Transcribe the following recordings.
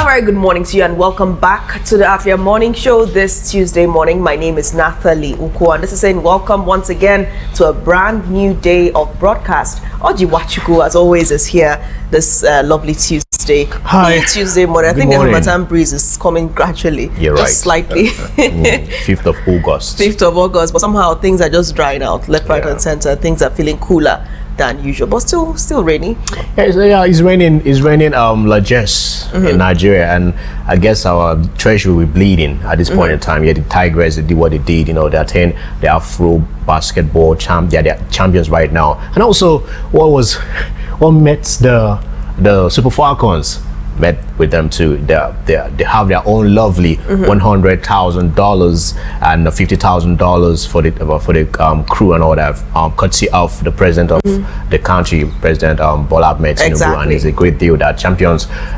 very good morning to you and welcome back to the Afia Morning Show this Tuesday morning. My name is Nnadiume Awforkansi and this is saying welcome once again to a brand new day of broadcast. Oji Wachuku, as always, is here this lovely Tuesday. Hi. Tuesday morning. I think the Hamatan breeze is coming gradually. You're just right. Slightly. 5th of August. 5th of August, but somehow things are just drying out. Left, right, and center. Things are feeling cooler than usual, but still rainy. It's raining. It's raining. Largesse in Nigeria, and I guess our treasury will be bleeding at this point in time. Yeah, the Tigers did what they did. You know, they attained the Afro basketball they're champions right now. And also, what met the Super Falcons? Met with them too. They have their own lovely $100,000 and $50,000 for the crew and all that, courtesy of the president of the country, President Bola Ahmed Tinubu. Exactly. And it's a great deal that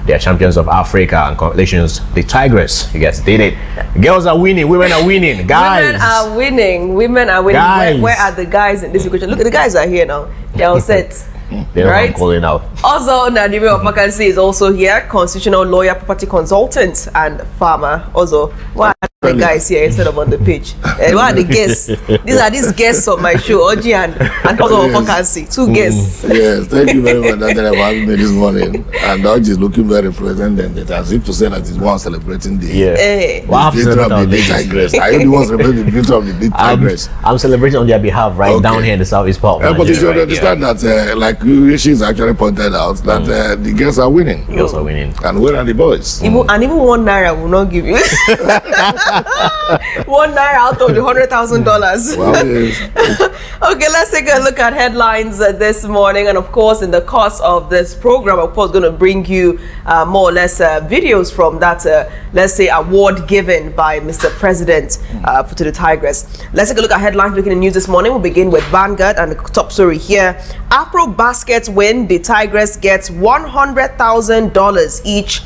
they are champions of Africa, and congratulations, the Tigers. You guys did it. Girls are winning, women are winning, guys. Women are winning. Guys. Where are the guys in this equation? Look at the guys are here now. They're all set. They know I'm calling out. Also, Nnadiume Awforkansi is also here, constitutional lawyer, property consultant, and farmer. Also, why are the guys here instead of on the pitch? Why are the guests? These guests on my show, Oji and also Awforkansi, two guests. Yes, thank you very much for having me this morning. And Oji is looking very pleasant, and it as if to say that it's one celebrating the victory of the big Tigress. I only want to celebrate the victory of the big Tigress. I'm celebrating on their behalf down here in the southeast part. But you should understand that, like she's actually pointed out, that the girls are winning. Girls are winning. And where are the boys? Even 1 naira will not give you 1 naira out of the $100,000. Well, yes. Okay, let's take a look at headlines this morning. And of course, in the course of this program, of course, going to bring you more or less videos from that, let's say, award given by Mr. President to the Tigers. Let's take a look at headlines looking at the news this morning. We'll begin with Vanguard and the top story here. Afro Baskets win, the Tigers gets $100,000 each.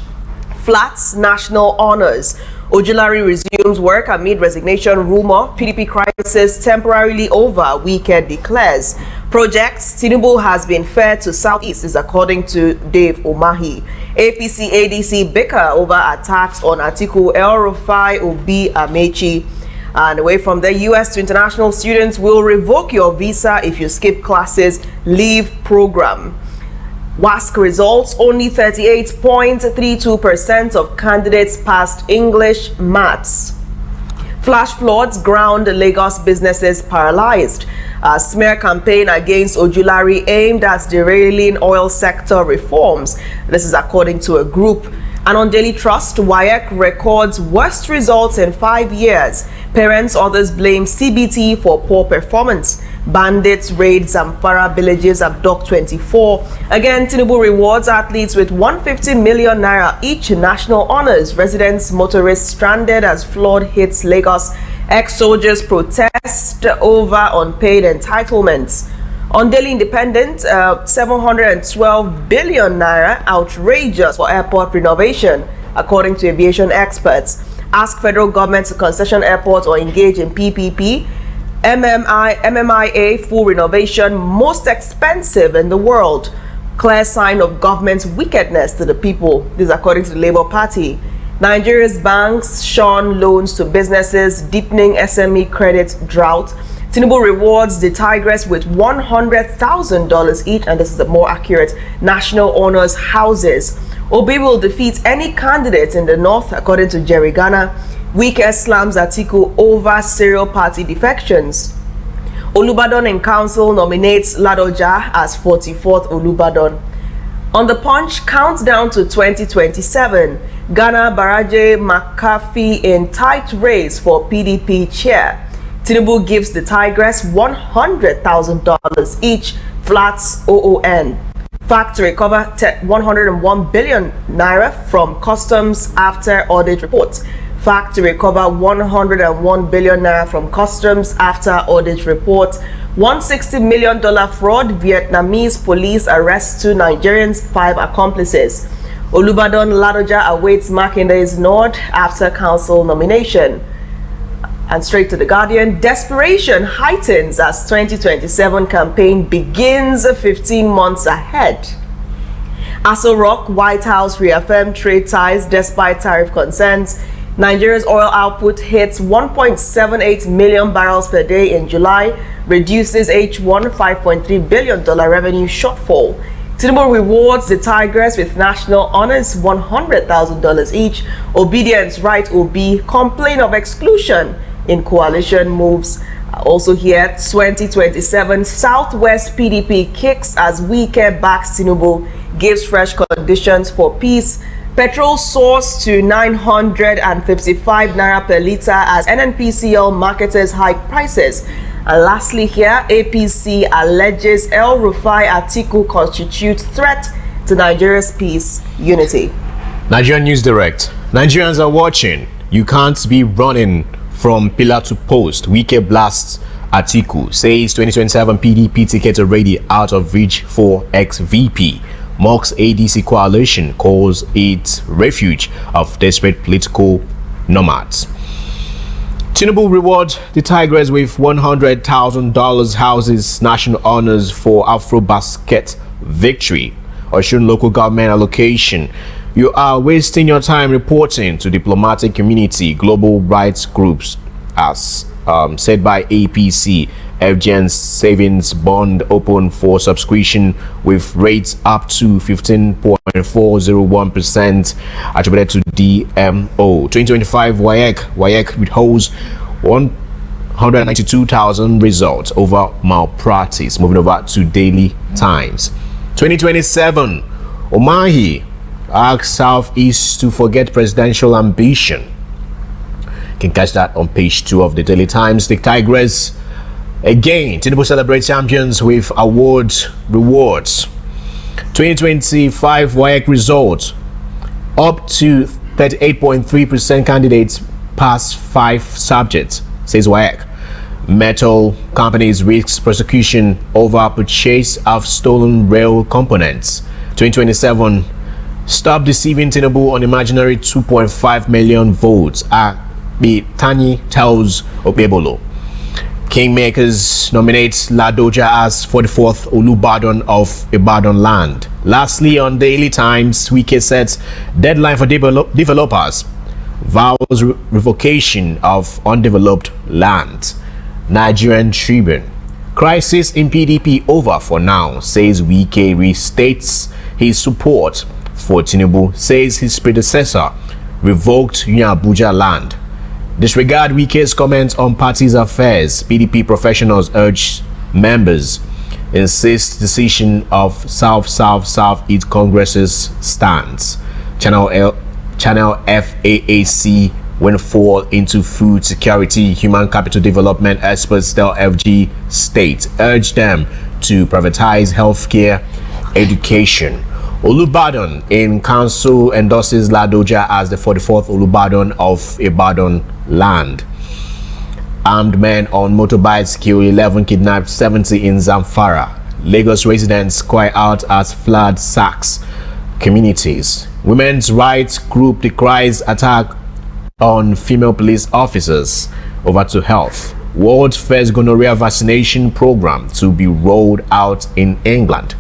Flats national honors. Ojulari resumes work amid resignation rumor. PDP crisis temporarily over, Weekend declares. Projects, Tinubu has been fair to Southeast, is according to Dave Umahi. APC ADC bicker over attacks on Atiku El-Rufai, Obi Amechi. And away from the US to international students will revoke your visa if you skip classes, leave program. WASSCE results, only 38.32% of candidates passed English maths. Flash floods ground Lagos businesses paralyzed. A smear campaign against Ojulari aimed at derailing oil sector reforms. This is according to a group. And on Daily Trust, WAEC records worst results in 5 years. Parents, others blame CBT for poor performance. Bandits raid Zamfara villages, abduct 24. Again, Tinubu rewards athletes with 150 million naira each. National honors. Residents, motorists stranded as flood hits Lagos. Ex-soldiers protest over unpaid entitlements. On Daily Independent, 712 billion naira outrageous for airport renovation, according to aviation experts. Ask federal government to concession airports or engage in PPP. MMIA full renovation, most expensive in the world. Clear sign of government's wickedness to the people. This is according to the Labour Party. Nigeria's banks shun loans to businesses, deepening SME credit drought. Tinubu rewards the Tigers with $100,000 each, and this is a more accurate, national honors houses. Obi will defeat any candidate in the north, according to Jerry Ghana. Wike slams Atiku over serial party defections. Olubadan in council nominates Ladoja as 44th Olubadan. On the Punch, countdown to 2027. Ghana Baraje McCarthy in tight race for PDP chair. Tinubu gives the Tigers $100,000 each. Flats OON. Fact to recover 101 billion naira from customs after audit report. Fact to recover 101 billion naira from customs after audit report. $160 million fraud. Vietnamese police arrest 2 Nigerians, 5 accomplices. Olubadan Ladoja awaits Makinde's nod after council nomination. And straight to The Guardian, desperation heightens as 2027 campaign begins 15 months ahead. Aso Rock, White House reaffirmed trade ties despite tariff concerns. Nigeria's oil output hits 1.78 million barrels per day in July, reduces H1 $5.3 billion revenue shortfall. Tinubu rewards the Tigress with national honors $100,000 each. Obedience right Obi complain of exclusion in coalition moves. Also here, 2027 Southwest PDP kicks as Wike backs Tinubu, gives fresh conditions for peace. Petrol soars to 955 naira per litre as NNPCL marketers hike prices. And lastly here, APC alleges El Rufai Atiku constitute threat to Nigeria's peace unity. Nigerian News Direct. Nigerians are watching. You can't be running from pillar to post. Wike blasts Atiku, says 2027 PDP ticket already out of reach for ex-VP. Mocks ADC coalition, calls it refuge of desperate political nomads. Tinubu reward the Tigress with $100,000, houses national honors for Afro-basket victory. Osun local government allocation. You are wasting your time reporting to diplomatic community, global rights groups, as said by APC. FGN savings bond open for subscription with rates up to 15.401% attributed to DMO. 2025 WAEC withholds 192,000 results over malpractice. Moving over to Daily Times. 2027 Omahi asks Southeast to forget presidential ambition. You can catch that on page 2 of the Daily Times. The Tigress again, Tinubu celebrates champions with rewards. 2025 WAEC results. Up to 38.3% candidates pass 5 subjects, says WAEC. Metal companies risk prosecution over purchase of stolen rail components. 2027, stop deceiving Tinubu on imaginary 2.5 million votes. Tani tells Obebolo. Kingmakers nominates Ladoja as 44th Olubadan of Ibadan land. Lastly, on Daily Times, Wike sets deadline for developers. Vows revocation of undeveloped land. Nigerian Tribune. Crisis in PDP over for now, says Wike restates his support for Tinubu, says his predecessor revoked Abuja land. Disregard Wike's comments on party's affairs. PDP professionals urge members insist decision of South-East Congress's stance. Channel FAAC when fall into food security. Human capital development experts tell FG State urge them to privatize healthcare, education. Olubadan in council endorses Ladoja as the 44th Olubadan of Ibadan land. Armed men on motorbikes kill 11, kidnapped 70 in Zamfara. Lagos residents cry out as flood sacks communities. Women's rights group decries attack on female police officers. Over to health. World's first gonorrhea vaccination program to be rolled out in England.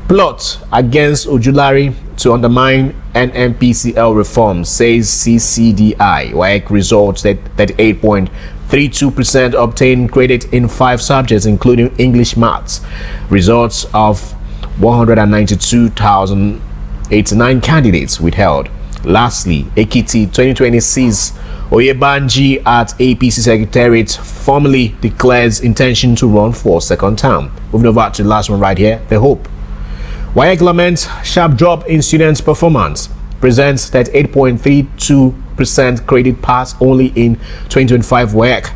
Plot against Ojulari to undermine NNPCL reform, says CCDI. WAEC results that 38.32% obtained credit in 5 subjects, including English maths. Results of 192,089 candidates withheld. Lastly, Ekiti 2026 Oyebanji at APC Secretariat formally declares intention to run for second term. Moving over to the last one right here, The Hope. WAEC laments sharp drop in students' performance. Presents that 8.32% credit pass only in 2025 WAEC.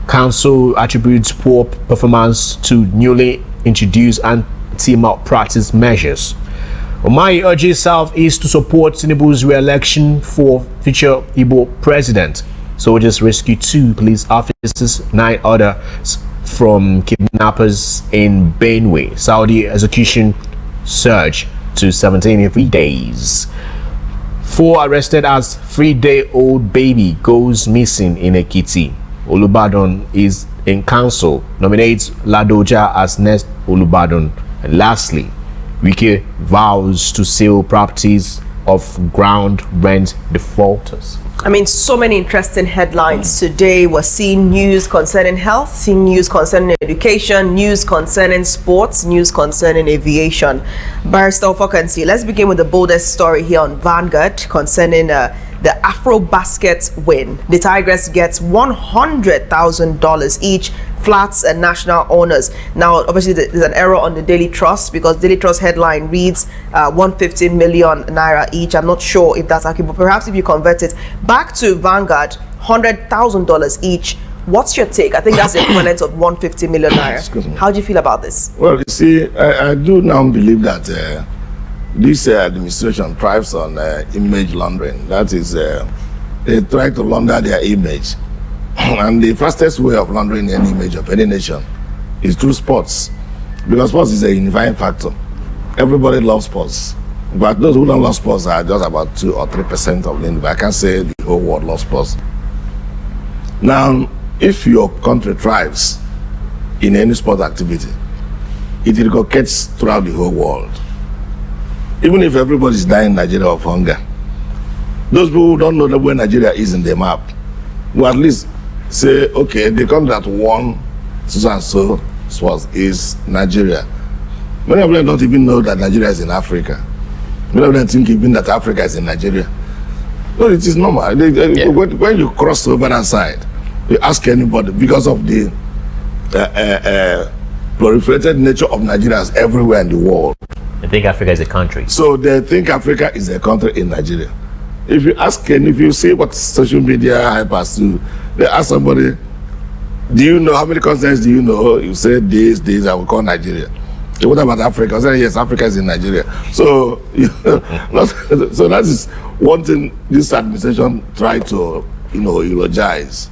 Council attributes poor performance to newly introduced anti-malpractice measures. Omahi urges Southeast to support Tinubu's re-election for future Igbo president. Soldiers rescue 2 police officers, 9 others from kidnappers in Benue. Saudi execution surge to 17 in 3 days. 4 arrested as 3-day-old baby goes missing in Ekiti. Olubadan is in council, nominates Ladoja as next Olubadan. And lastly, Wike vows to seal properties of ground rent defaulters. I mean, so many interesting headlines today. We're seeing news concerning health, seeing news concerning education, news concerning sports, news concerning aviation. Barrister Awforkansi, let's begin with the boldest story here on Vanguard concerning the AfroBasket win. The Tigress gets $100,000 each, flats and national honors. Now, obviously, there's an error on the Daily Trust because Daily Trust headline reads 150 million naira each. I'm not sure if that's accurate, but perhaps if you convert it back to Vanguard, $100,000 each. What's your take? I think that's the equivalent of 150 million naira. How do you feel about this? Well, you see, I do now believe that this administration thrives on image laundering. That is, they try to launder their image. And the fastest way of laundering any image of any nation is through sports. Because sports is a unifying factor. Everybody loves sports. But those who don't love sports are just about 2 or 3% of the. I can't say the whole world loves sports. Now, if your country thrives in any sport activity, it replicates throughout the whole world. Even if everybody is dying in Nigeria of hunger, those people who don't know where Nigeria is in the map will at least say, okay, the country that won so and so sports is Nigeria. Many of them don't even know that Nigeria is in Africa. Many of them think even that Africa is in Nigeria. No, it is normal. When you cross over that side, you ask anybody, because of the proliferated nature of Nigerians everywhere in the world. They think Africa is a country. So they think Africa is a country in Nigeria. If you ask, and if you see what social media hypers do, they ask somebody, do you know how many continents do you know? You say this, I will call Nigeria. So what about Africa? I say, yes, Africa is in Nigeria. So, so that is one thing this administration tried to, eulogize.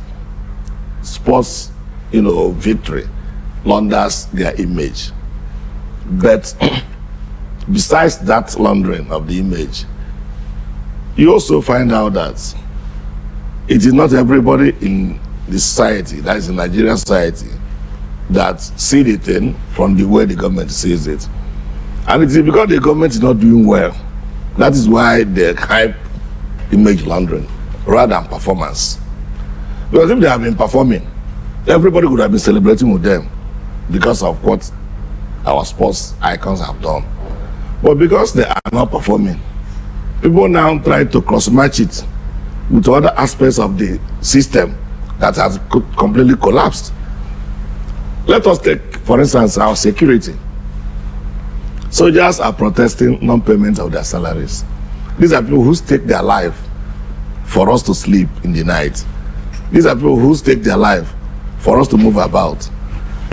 Sports, victory, launders their image. But besides that laundering of the image, you also find out that it is not everybody in the society, that is in Nigerian society, that see the thing from the way the government sees it. And it is because the government is not doing well. That is why they hype image laundering rather than performance. Because if they have been performing, everybody would have been celebrating with them because of what our sports icons have done. But because they are not performing, people now try to cross-match it with other aspects of the system that has completely collapsed. Let us take, for instance, our security. Soldiers are protesting non-payment of their salaries. These are people who stake their life for us to sleep in the night. These are people who stake their life for us to move about.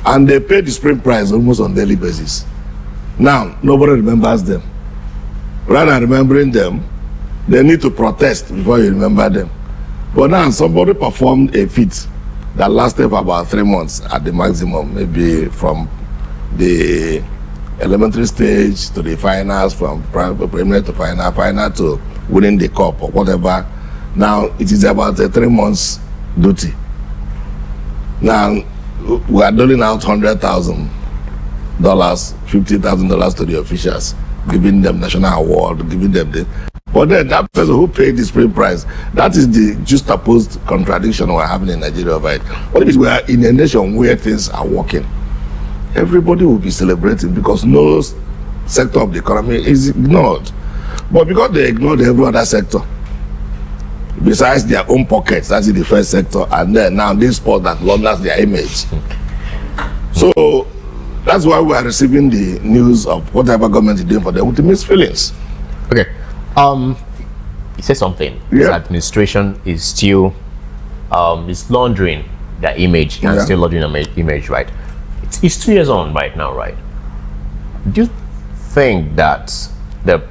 And they pay the supreme price almost on a daily basis. Now, nobody remembers them. Rather than remembering them, they need to protest before you remember them. But now somebody performed a feat that lasted for about 3 months at the maximum, maybe from the elementary stage to the finals, from preliminary to final to winning the cup or whatever. Now it is about a 3 months duty. Now we are doling out $100,000, $50,000 to the officials, giving them national award, giving them the. But then that person who paid the supreme price, that is the juxtaposed contradiction we're having in Nigeria, right? What if we are in a nation where things are working? Everybody will be celebrating because no sector of the economy is ignored. But because they ignored every other sector, besides their own pockets, that's in the first sector, and then now this sport that launders their image. So that's why we are receiving the news of whatever government is doing for them with the mixed feelings. Okay. You said something. This administration is still is laundering their image and still laundering their image, right? It's 2 years on right now, right? Do you think that the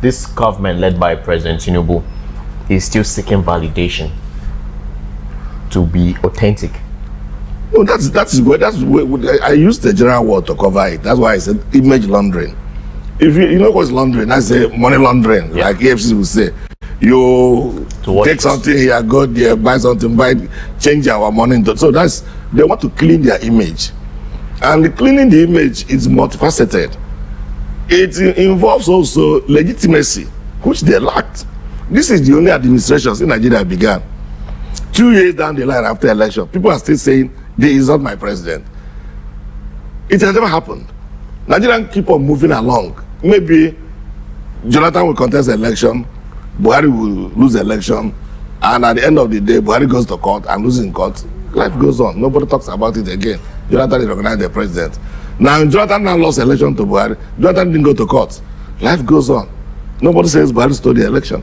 this government led by President Tinubu is still seeking validation to be authentic? No, that's good. I used the general word to cover it. That's why I said image laundering. If you know what's laundering, I say money laundering, like AFC will say. You take something here, go there, buy something, change our money into. So they want to clean their image. And cleaning the image is multifaceted. It involves also legitimacy, which they lacked. This is the only administration in Nigeria began. 2 years down the line after election, people are still saying, "They is not my president." It has never happened. Nigerians keep on moving along. Maybe Jonathan will contest the election, Buhari will lose the election, and at the end of the day, Buhari goes to court and loses in court. Life goes on. Nobody talks about it again. Jonathan is recognized the president. Now, Jonathan now lost the election to Buhari. Jonathan didn't go to court. Life goes on. Nobody says Buhari stole the election.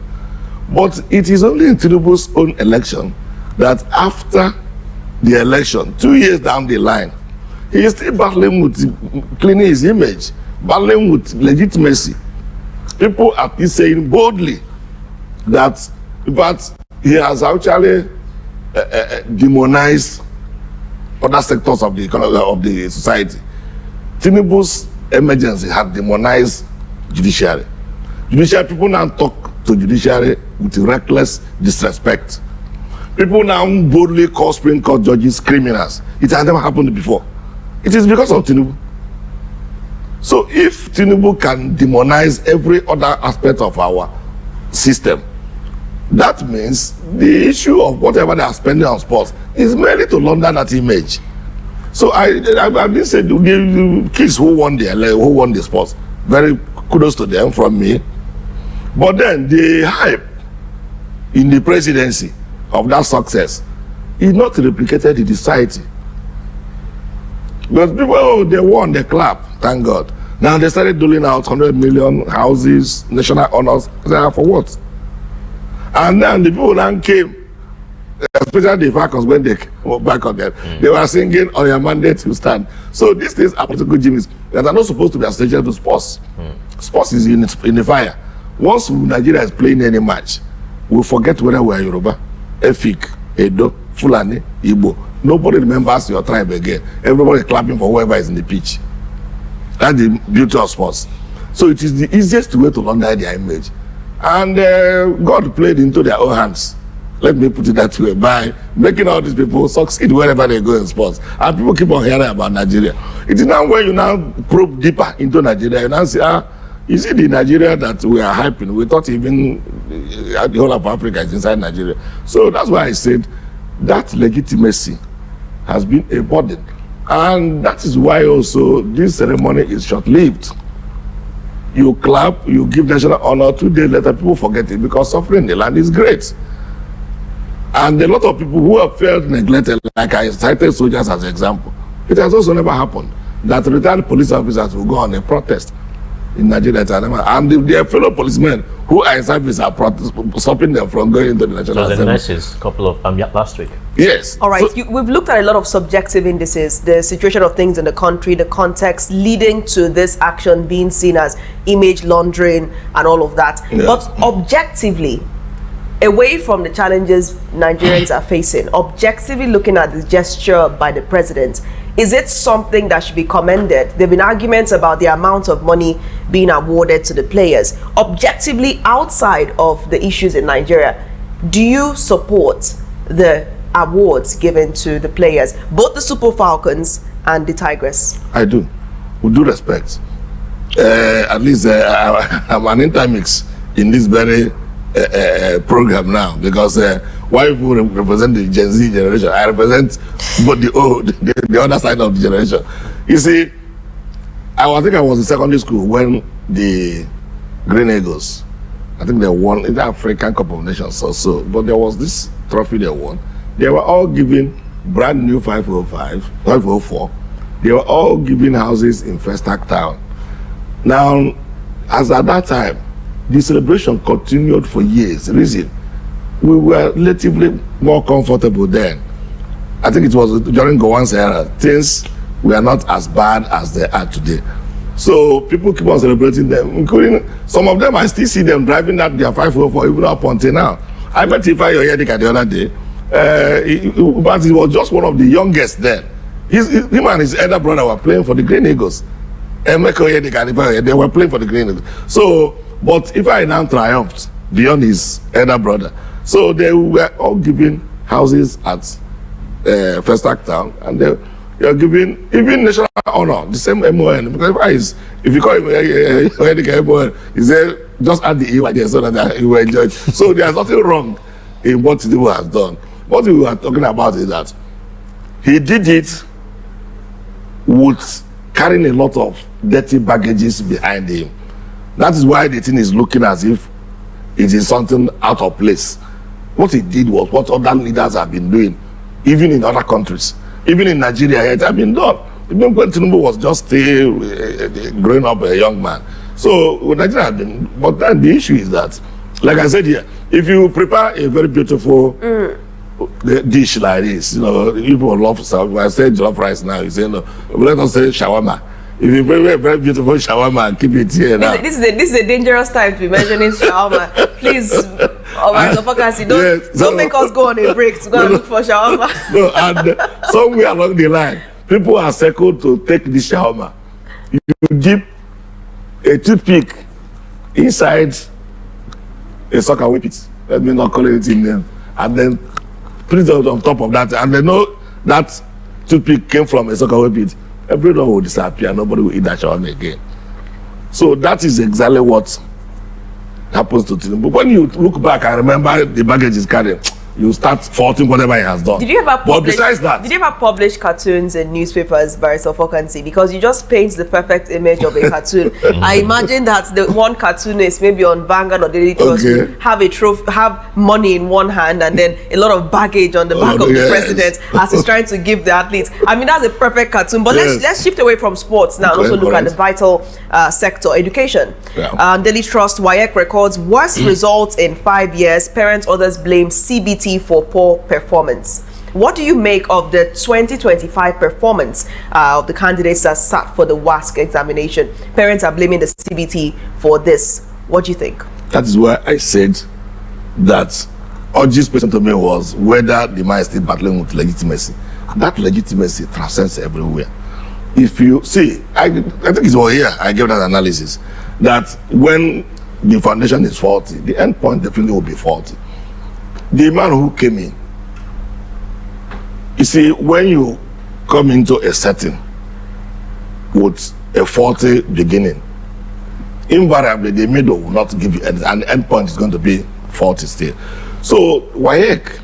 But it is only in Tinubu's own election that after the election, 2 years down the line, he is still battling with cleaning his image, battling with legitimacy. People are still saying boldly that he has actually demonized other sectors of the economy, of the society. Tinubu's emergency had demonized judiciary. Judiciary people now talk to judiciary with reckless disrespect. People now boldly call Supreme Court judges criminals. It has never happened before. It is because of Tinubu. So if Tinubu can demonize every other aspect of our system, that means the issue of whatever they are spending on sports is merely to launder that image. So I've been saying the kids who won the sports, very kudos to them from me. But then the hype in the presidency of that success is not replicated in the society. Because people, oh, they won, they clap, thank God. Now they started doling out 100 million houses, national honors. For what? And then the people then came, especially the Falcons, when they came back on them, they were singing, "On your mandate, you stand." So these things are political gimmicks that are not supposed to be associated to sports. Sports is in the fire. Once Nigeria is playing any match, we'll forget whether we are Yoruba, Efik, Edo, Fulani, Igbo. Nobody remembers your tribe again. Everybody is clapping for whoever is in the pitch. That's the beauty of sports. So it is the easiest way to launder their image. And God played into their own hands. Let me put it that way, by making all these people succeed wherever they go in sports. And people keep on hearing about Nigeria. It is now when you now probe deeper into Nigeria, you now say, is it the Nigeria that we are hyping? We thought even the whole of Africa is inside Nigeria. So that's why I said that legitimacy has been a burden. And that is why also this ceremony is short-lived. You clap, you give national honor, 2 days later people forget it because suffering in the land is great. And a lot of people who have felt neglected, like I cited soldiers as an example, it has also never happened that retired police officers will go on a protest in Nigeria, and their fellow policemen who are in service are stopping them from going into the National Assembly. So the nurses, couple of last week. Yes. All right. So, we've looked at a lot of subjective indices, the situation of things in the country, the context leading to this action being seen as image laundering and all of that. Yeah. But objectively, away from the challenges Nigerians are facing, objectively looking at the gesture by the president, is it something that should be commended? There have been arguments about the amount of money being awarded to the players. Objectively, outside of the issues in Nigeria, do you support the awards given to the players, both the Super Falcons and the Tigress? I do. With due respect. At least I'm an intermix in this very program now, because while people represent the Gen Z generation, I represent both the other side of the generation. You see, I think I was in secondary school when the Green Eagles, I think they won in the African Cup of Nations or so, but there was this trophy they won. They were all given brand new 505, 504. They were all given houses in Festac Town. Now, as at that time, the celebration continued for years. Reason, we were relatively more comfortable then. I think it was during Gowon's era. Things were not as bad as they are today. So people keep on celebrating them, including some of them. I still see them driving that their 504 even up until now. I met Ifeanyi Onyedika the other day, but he was just one of the youngest then. Him and his elder brother were playing for the Green Eagles. Emeka Onyedika and Ifeanyi, they were playing for the Green Eagles. So, but Ifeanyi now triumphed beyond his elder brother. So they were all given houses at Festac Town, and You're giving even national honor, the same MON. Because if you call him MON, he said just add the EY there so that he will enjoy it. So there's nothing wrong in what Tinubu has done. What we were talking about is that he did it with carrying a lot of dirty baggages behind him. That is why the thing is looking as if it is something out of place. What he did was what other leaders have been doing, even in other countries. Even in Nigeria, it had been done. Even when Tinubu was just still growing up a young man. So Nigeria had been, but then the issue is that, like I said here, if you prepare a very beautiful dish like this, you know, people love some. I say jollof rice now, you say no, let us say shawarma. If you prepare a very beautiful shawarma and keep it here now. This is a dangerous time to be mentioning shawarma. Please, Awforkansi, don't make us go on a break to go and look for shawarma. No, and somewhere along the line, people are circled to take the shawarma. You dip a toothpick inside a soccer whippet. Let me not call it in there. And then put it on top of that. And they know that toothpick came from a soccer whippet. Everyone will disappear. Nobody will eat that shawarma again. So that is exactly what happens to Tinubu. When you look back and remember the baggage is carrying, you start faulting whatever he has done. Did you ever publish, besides that, did you ever publish cartoons in newspapers, Barr Awforkansi? Because you just paint the perfect image of a cartoon. I imagine that the one cartoonist, maybe on Vanguard or Daily Trust, have a trophy, have money in one hand, and then a lot of baggage on the back of the president as he's trying to give the athletes. I mean, that's a perfect cartoon. But let's shift away from sports now and also look at the vital sector, education. Daily Trust WAEC records worst results in 5 years. Parents, others blame CBT for poor performance. What do you make of the 2025 performance of the candidates that sat for the WASSCE examination? Parents are blaming the CBT for this. What do you think? That is why I said that Oji's question to me was whether the man is still battling with legitimacy. That legitimacy transcends everywhere. If you see, I think it's all here, I gave that analysis, that when the foundation is faulty, the end point definitely will be faulty. The man who came in, you see, when you come into a setting with a faulty beginning, invariably the middle will not give you anything, and the end point is going to be faulty still. So WAEC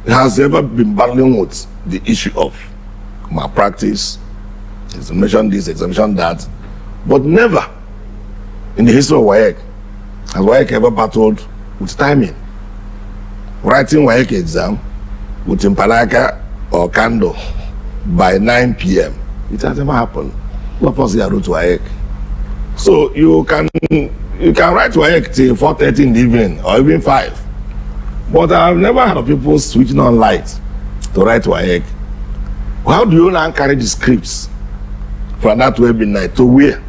has ever been battling with the issue of malpractice, examination this, examination that, but never in the history of WAEC has WAEC ever battled with timing. Writing WAEC exam with Impalaka or Kando by 9 p.m. It has never happened. All of us here wrote WAEC. So you can write WAEC till 4:30 in the evening or even 5. But I've never heard of people switching on lights to write WAEC. How do you now carry the scripts from that midnight to where?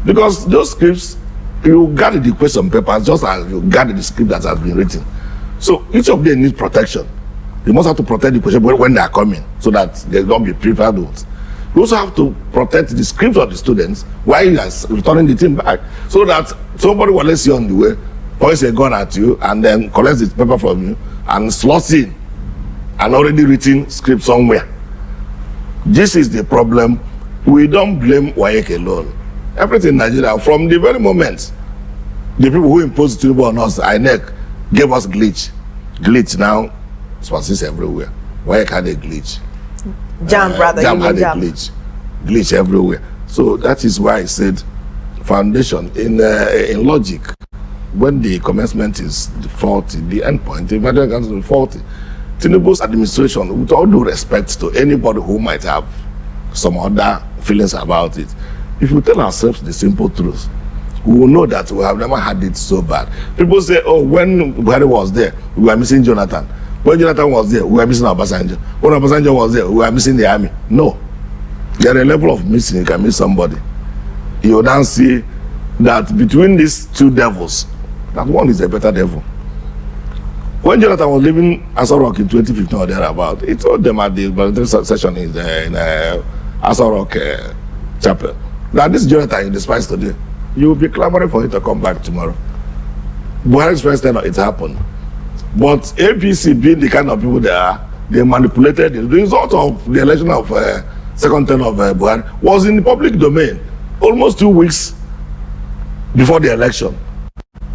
Because those scripts, you gather the question papers just as you gather the script that has been written. So each of them needs protection. You must have to protect the question when they are coming so that they don't be prepared with. You also have to protect the script of the students while you are returning the thing back, so that somebody will let you on the way, points a gun at you, and then collects the paper from you and slots in an already written script somewhere. This is the problem. We don't blame WAEC alone. Everything in Nigeria, from the very moment the people who imposed Tinubu on us, INEC, gave us glitch. Glitch now persists everywhere. WAEC had a glitch. Jam had a glitch. Glitch everywhere. So that is why I said foundation in logic. When the commencement is faulty, the end point, the material comes to be faulty. Tinubu's administration, with all due respect to anybody who might have some other feelings about it, if we tell ourselves the simple truth, we will know that we have never had it so bad. People say, oh, when Buhari was there, we were missing Jonathan. When Jonathan was there, we were missing Obasanjo. When Obasanjo was there, we were missing the army. No. There are a level of missing, you can miss somebody. You now see that between these two devils, that one is a better devil. When Jonathan was leaving Aso Rock in 2015 or thereabout, he told them at the session in Aso Rock chapel that this Jonathan you despise today, you will be clamoring for him to come back tomorrow. Buhari's first time it happened. But APC being the kind of people they are, they manipulated it. The result of the election of second term of Buhari was in the public domain almost 2 weeks before the election.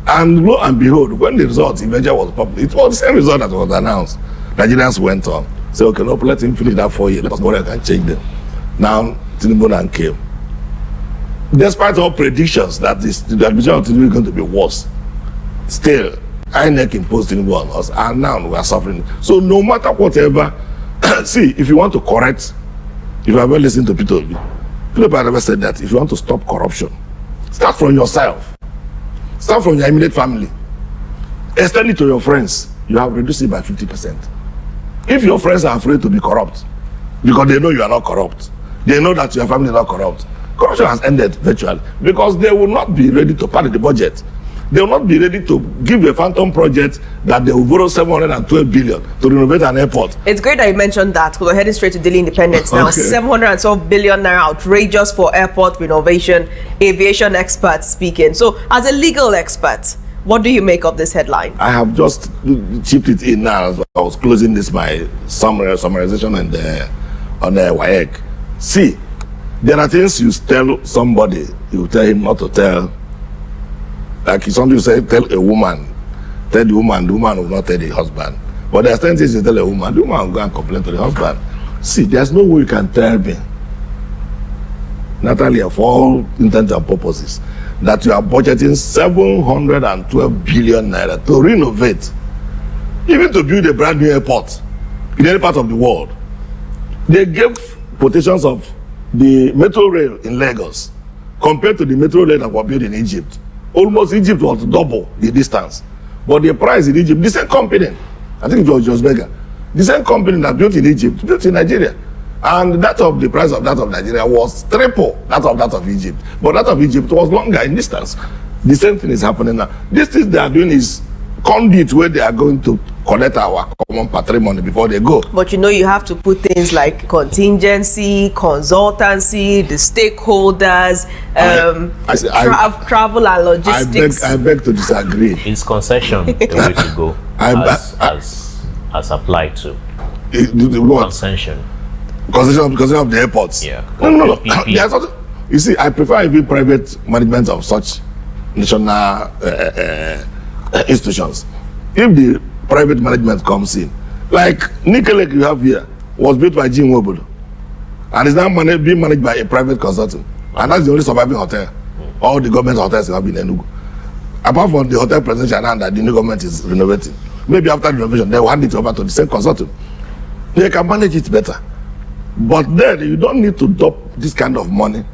And lo and behold, when the result eventually was public, it was the same result that was announced. Nigerians went on. So, okay, no, let him finish that 4 years. Let us know whether I can change them. Now, Tinubu came. Despite all predictions that the admission of Tinubu is going to be worse, still, INEC imposed Tinubu on us, and now we are suffering. So, no matter whatever, see, if you want to correct, if you have ever listened to Peter Obi never said that if you want to stop corruption, start from yourself. Start from your immediate family. Extend it to your friends. You have reduced it by 50%. If your friends are afraid to be corrupt, because they know you are not corrupt, they know that your family is not corrupt, corruption has ended virtually, because they will not be ready to pad the budget. They will not be ready to give a phantom project that they will borrow 712 billion to renovate an airport. It's great that you mentioned that, because we're heading straight to Daily Independence now. Okay. 712 billion naira outrageous for airport renovation. Aviation experts speaking. So, as a legal expert, what do you make of this headline? I have just chipped it in now as I was closing this my summarization on the WAEC. See, there are things you tell somebody, you tell him not to tell. Like if somebody say, tell the woman will not tell the husband. But there are things you tell a woman, the woman will go and complain to the husband. See, there's no way you can tell me, Natalia, for all intents and purposes, that you are budgeting 712 billion naira to renovate, even to build a brand new airport in any part of the world. They gave quotations of the metro rail in Lagos compared to the metro rail that was built in Egypt. Almost Egypt was double the distance. But the price in Egypt, the same company, I think it was Jos Berger, the same company that built in Egypt, built in Nigeria. And the price of that of Nigeria was triple that of Egypt. But that of Egypt was longer in distance. The same thing is happening now. This thing they are doing is conduit where they are going to collect our common patrimony before they go. But you have to put things like contingency, consultancy, the stakeholders, travel and logistics. I beg to disagree. Is concession the way to go as applied to? What? Concession. Concession of the airports. Yeah. No. You see, I prefer even private management of such national institutions. If the private management comes in, like Nikelek you have here was built by Jim Wobodo and is now being managed by a private consultant, and that's the only surviving hotel. All the government hotels have been in Enugu, apart from the hotel presidential and that the new government is renovating. Maybe after the renovation they will hand it over to the same consultant. They can manage it better. But then you don't need to dump this kind of money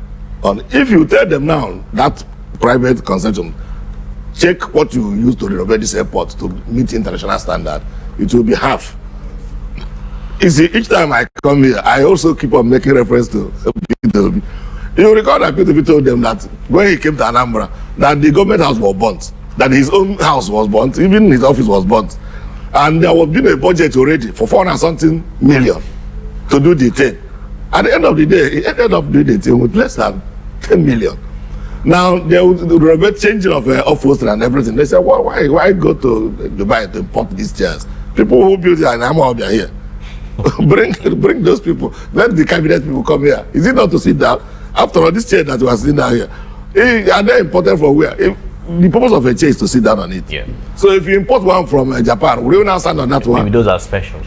on. If you tell them now that private consortium, check what you use to renovate this airport to meet international standard, it will be half. You see, each time I come here, I also keep on making reference to Peter Obi. You recall that Peter Obi told them that when he came to Anambra, that the government house was burnt, that his own house was burnt, even his office was burnt. And there was been a budget already for 400-something million to do the thing. At the end of the day, he ended up doing the thing with less than 10 million. Now, they would changing of upholstery and everything. They said, well, why go to Dubai to import these chairs? People who build it and Amma are here. bring those people. Let the cabinet people come here. Is it not to sit down? After all, this chair that we are sitting down here, are they imported from where? The purpose of a chair is to sit down on it. Yeah. So if you import one from Japan, will you now stand on that one? Maybe those are special.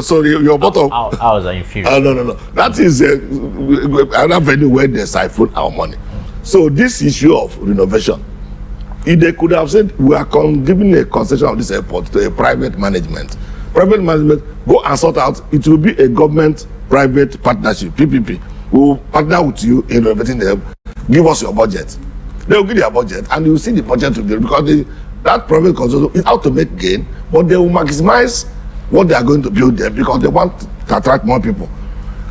So your bottom. Ours are inferior. No. That is another venue where they siphon our money. So this issue of renovation, if they could have said we are giving a concession of this airport to a private management. Private management, go and sort out. It will be a government-private partnership, PPP. We will partner with you in renovating them. Give us your budget. They will give their budget, and you will see the budget to build, because that private consortium is out to make gain, but they will maximize what they are going to build there because they want to attract more people.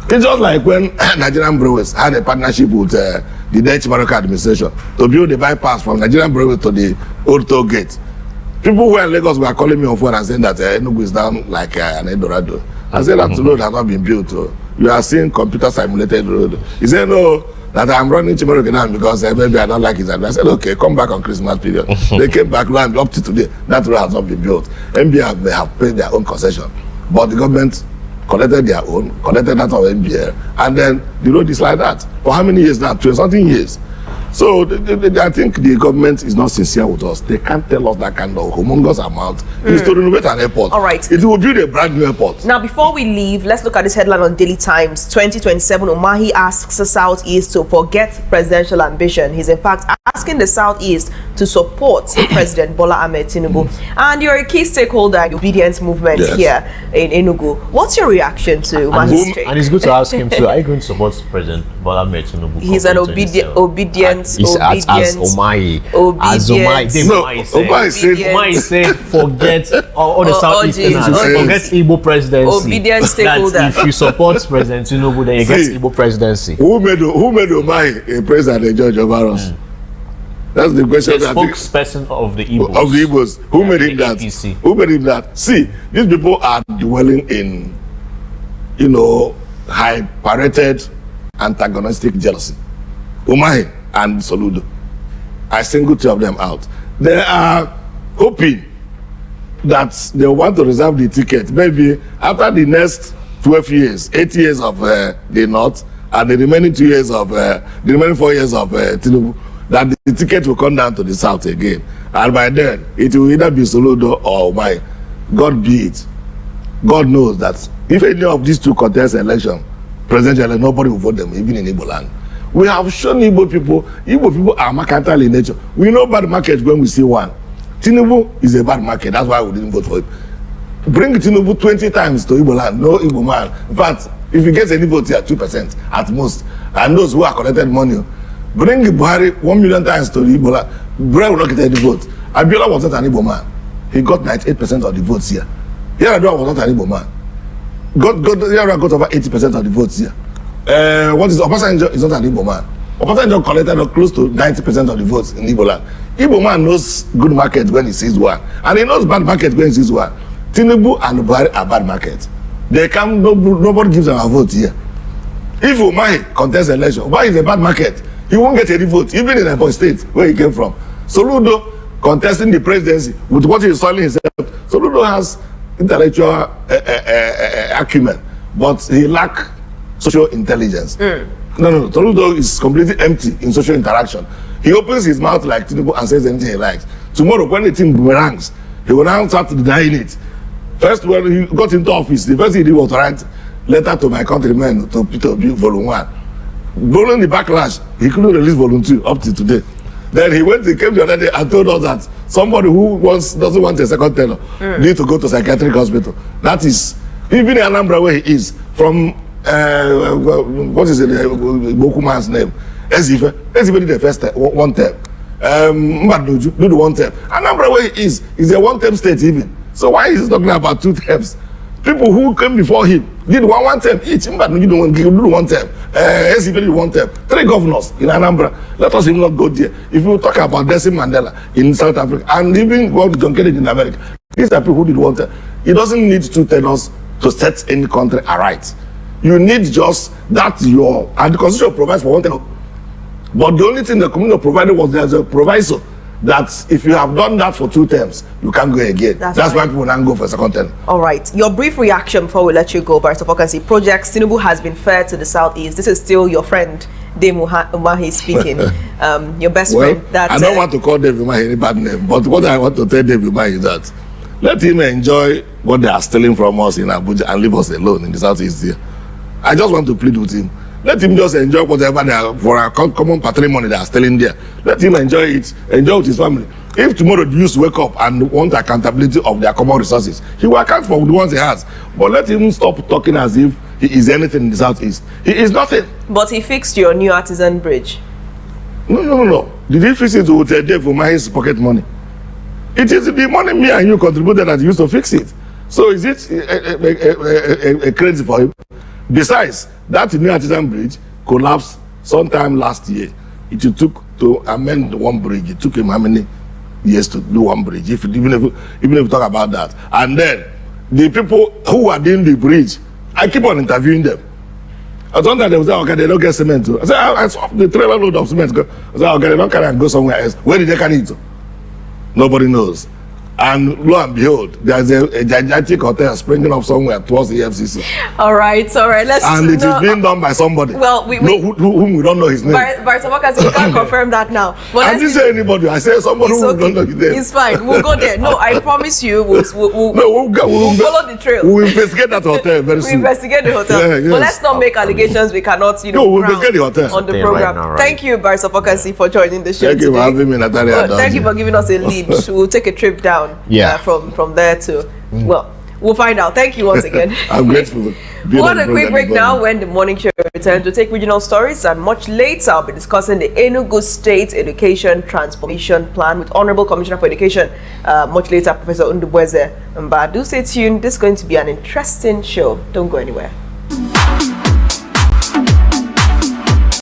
It's just like when Nigerian Breweries had a partnership with the Dutch Morocco administration to build a bypass from Nigerian Breweries to the old toll gate. People who are in Lagos were calling me on phone and saying that Enugu is down like an Eldorado. I said that road has not been built. You are seeing computer simulated road. He said no, that I'm running Chimaroke now because maybe I don't like his advice. I said okay, come back on Christmas period. They came back and up to today, that road has not been built. MBA, they have paid their own concession, but the government collected their own, collected that of NBL, and then the road is like that. For how many years now? 20-something years. So I think the government is not sincere with us. They can't tell us that kind of humongous amount. It's to renovate an airport. All right. It will build a brand new airport. Now, before we leave, let's look at this headline on Daily Times. 2027, Umahi asks the Southeast to forget presidential ambition. He's in fact asking the Southeast to support President Bola Ahmed Tinubu. And you're a key stakeholder in the obedience movement here in Enugu. What's your reaction to Umahi's take? And it's good to ask him too. Are you going to support President Bola Ahmed Tinubu? He's an obedient. He's as Umahi. As Umahi said, forget all the Southeasterners. Forget Igbo presidency. Obedient stakeholder. That if you support President Tinubu, then you get Igbo presidency. Who made Umahi a president and judge over us? That's the question. The spokesperson of the Igbos. Of the Igbos. Who made him that? APC. Who made him that? See, these people are dwelling in, high-paraded, antagonistic jealousy. Umahi and Soludo. I single two of them out. They are hoping that they want to reserve the ticket. Maybe after the next 12 years, 8 years of the North, and the remaining 4 years of Tinubu, that the ticket will come down to the South again. And by then, it will either be Soludo or Umahi. God be it. God knows that if any of these two contest election, presidential election, nobody will vote them, even in Igbo land. We have shown Igbo people are mercantile in nature. We know bad market when we see one. Tinubu is a bad market, that's why we didn't vote for him. Bring Tinubu 20 times to Igbo land, no Igbo man. In fact, if he gets any vote here, 2% at most, and those who are collected money, bring Buhari 1 million times to Igbo land, Buhari will not get any vote. Abiola was not an Igbo man. He got 98% of the votes here. Yar'Adua was not an Igbo man. Yar'Adua got over 80% of the votes here. What is Obasanjo is not an Igbo man. Obasanjo collected close to 90% of the votes in Igbo land. Igbo man knows good market when he sees one, and he knows bad market when he sees one. Tinubu and Buhari are bad market. They can't. Nobody gives them a vote here. If Umahi contests election, Umahi is a bad market. He won't get any vote, even in Ebonyi State where he came from. Soludo contesting the presidency with what he is selling himself. Soludo has intellectual acumen, but he lacks social intelligence. No. Soludo is completely empty in social interaction. He opens his mouth like Tinubu and says anything he likes. Tomorrow, when the team boomerangs, he will now start denying it. First, when he got into office, the first thing he did was to write letter to my countrymen to Peter Obi, volume 1. Following the backlash, he couldn't release volume 2 up to today. Then he came the other day and told us that somebody who doesn't want a second tenor need to go to psychiatric hospital. That is, even in Anambra where he is, from what is it, Bokuman's name? Ezife did the first one term. Mbaduju do the one term. Anambra where he is a one-term state even. So why is he talking about 2 terms? People who came before him did one term each. Mbaduju do one term. Ezife did 1 term. 3 governors in Anambra. Let us even not go there. If you talk about Nelson Mandela in South Africa and even John Kennedy in America, these are people who did 1 term. It doesn't need 2 tenors to set any country aright. You need just that and the constitution provides for 1 tenor. But the only thing the community provided was there's a proviso that if you have done that for 2 terms, you can't go again. That's right. Why people don't go for a second term. All right. Your brief reaction before we let you go, Barr Awforkansi. Project Tinubu has been fair to the Southeast. This is still your friend, Nnadiume Awforkansi speaking. Your best friend. That, I don't want to call Nnadiume Awforkansi any bad name, but what I want to tell Nnadiume Awforkansi is that let him enjoy what they are stealing from us in Abuja and leave us alone in the Southeast here. I just want to plead with him. Let him just enjoy whatever they are for our common patrimony they are stealing there. Let him enjoy it, enjoy with his family. If tomorrow the youth wake up and want accountability of their common resources, he will account for the ones he has. But let him stop talking as if he is anything in the Southeast. He is nothing. But he fixed your new artisan bridge. No. Did he fix it with a day for my pocket money? It is the money me and you contributed that used to fix it. So is it a credit for him? Besides, that new artisan bridge collapsed sometime last year. It took to amend one bridge. It took him how many years to do one bridge? Even if you talk about that. And then the people who are doing the bridge, I keep on interviewing them. I thought that they would say, okay, they don't get cement too. I said, I saw the trailer load of cement. I said, okay, they don't carry and go somewhere else. Where did they carry it to? Nobody knows. And lo and behold, there's a gigantic hotel springing up somewhere towards the EFCC. All right. Let's. And it is being done by somebody. Well, whom we don't know his name. Barr Awforkansi, we can't confirm that now. But I didn't say anybody. I said somebody who we don't know his name. It's fine. We'll go there. No, I promise you, we'll follow the trail. We'll investigate that hotel very soon. We investigate the hotel. Yeah, yes. But let's not make allegations we cannot, we'll investigate the hotel. On the program. Right now, right. Thank you, Barr Awforkansi, for joining the show. Thank you for having me, Natalia. Thank you for giving us a lead. We'll take a trip down. Yeah. From there to, well, we'll find out. Thank you once again. I'm grateful. We'll have a quick break now. When the morning show returns to take regional stories, and much later I'll be discussing the Enugu State Education Transformation Plan with Honorable Commissioner for Education. Much later, Professor Nnadiume Awforkansi. But do stay tuned. This is going to be an interesting show. Don't go anywhere.